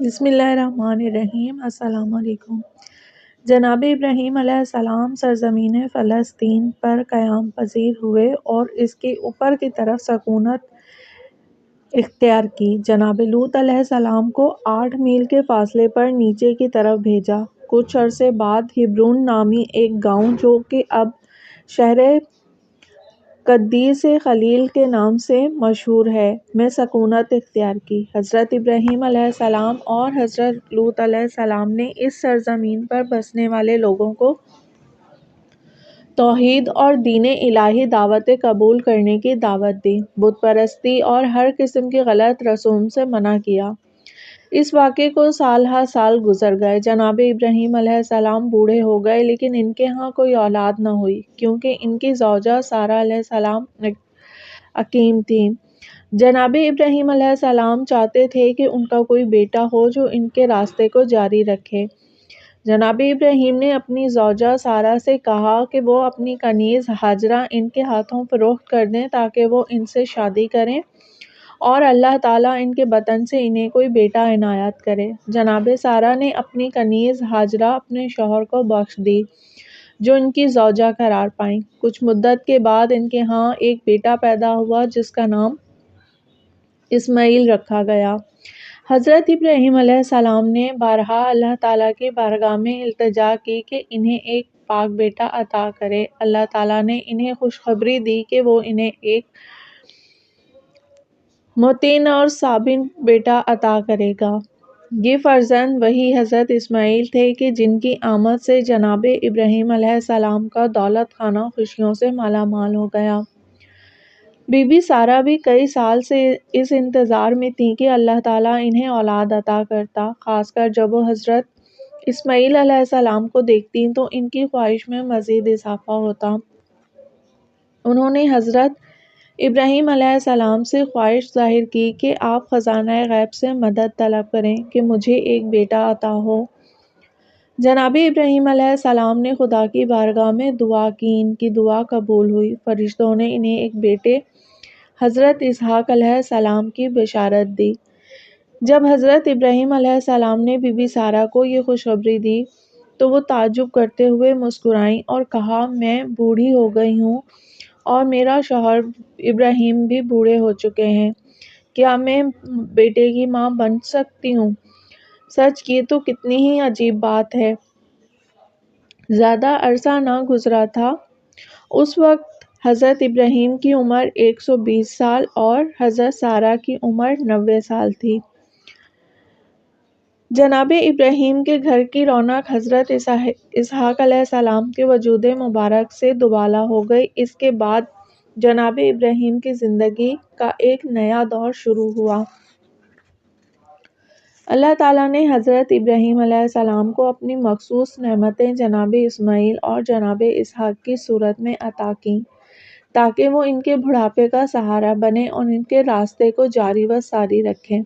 بسم اللہ الرحمن الرحیم۔ السلام علیکم۔ جناب ابراہیم علیہ السلام سرزمین فلسطین پر قیام پذیر ہوئے اور اس کے اوپر کی طرف سکونت اختیار کی۔ جناب لوط علیہ السلام کو 8 میل کے فاصلے پر نیچے کی طرف بھیجا۔ کچھ عرصے بعد ہیبرون نامی ایک گاؤں جو کہ اب شہر قدیس خلیل کے نام سے مشہور ہے، میں سکونت اختیار کی۔ حضرت ابراہیم علیہ السلام اور حضرت لوط علیہ السلام نے اس سرزمین پر بسنے والے لوگوں کو توحید اور دین الہی دعوت قبول کرنے کی دعوت دی، بت پرستی اور ہر قسم کی غلط رسوم سے منع کیا۔ اس واقعے کو سال ہر سال گزر گئے۔ جناب ابراہیم علیہ السلام بوڑھے ہو گئے لیکن ان کے ہاں کوئی اولاد نہ ہوئی کیونکہ ان کی زوجہ سارہ علیہ السلام عقیم تھیں۔ جناب ابراہیم علیہ السلام چاہتے تھے کہ ان کا کوئی بیٹا ہو جو ان کے راستے کو جاری رکھے۔ جناب ابراہیم نے اپنی زوجہ سارہ سے کہا کہ وہ اپنی کنیز ہاجرہ ان کے ہاتھوں فروخت کر دیں تاکہ وہ ان سے شادی کریں اور اللہ تعالیٰ ان کے بطن سے انہیں کوئی بیٹا عنایت کرے۔ جناب سارہ نے اپنی کنیز ہاجرہ اپنے شوہر کو بخش دی جو ان کی زوجہ قرار پائیں۔ کچھ مدت کے بعد ان کے ہاں ایک بیٹا پیدا ہوا جس کا نام اسماعیل رکھا گیا۔ حضرت ابراہیم علیہ السلام نے بارہا اللہ تعالیٰ کی بارگاہ میں التجا کی کہ انہیں ایک پاک بیٹا عطا کرے۔ اللہ تعالیٰ نے انہیں خوشخبری دی کہ وہ انہیں ایک مطیع اور صابر بیٹا عطا کرے گا۔ یہ فرزند وہی حضرت اسماعیل تھے کہ جن کی آمد سے جناب ابراہیم علیہ السلام کا دولت خانہ خوشیوں سے مالا مال ہو گیا۔ بی بی سارہ بھی کئی سال سے اس انتظار میں تھیں کہ اللہ تعالیٰ انہیں اولاد عطا کرتا، خاص کر جب وہ حضرت اسماعیل علیہ السلام کو دیکھتیں تو ان کی خواہش میں مزید اضافہ ہوتا۔ انہوں نے حضرت ابراہیم علیہ السلام سے خواہش ظاہر کی کہ آپ خزانہ غیب سے مدد طلب کریں کہ مجھے ایک بیٹا عطا ہو۔ جناب ابراہیم علیہ السلام نے خدا کی بارگاہ میں دعا کی، ان کی دعا قبول ہوئی۔ فرشتوں نے انہیں ایک بیٹے حضرت اسحاق علیہ السلام کی بشارت دی۔ جب حضرت ابراہیم علیہ السلام نے بی بی سارہ کو یہ خوشخبری دی تو وہ تعجب کرتے ہوئے مسکرائیں اور کہا، میں بوڑھی ہو گئی ہوں اور میرا شوہر ابراہیم بھی بوڑھے ہو چکے ہیں، کیا میں بیٹے کی ماں بن سکتی ہوں؟ سچ یہ تو کتنی ہی عجیب بات ہے۔ زیادہ عرصہ نہ گزرا تھا، اس وقت حضرت ابراہیم کی عمر 120 سال اور حضرت سارہ کی عمر 90 سال تھی۔ جناب ابراہیم کے گھر کی رونق حضرت اسحاق علیہ السلام کے وجود مبارک سے دوبالا ہو گئی۔ اس کے بعد جناب ابراہیم کی زندگی کا ایک نیا دور شروع ہوا۔ اللہ تعالیٰ نے حضرت ابراہیم علیہ السلام کو اپنی مخصوص نعمتیں جناب اسماعیل اور جناب اسحاق کی صورت میں عطا کیں تاکہ وہ ان کے بڑھاپے کا سہارا بنیں اور ان کے راستے کو جاری و ساری رکھیں۔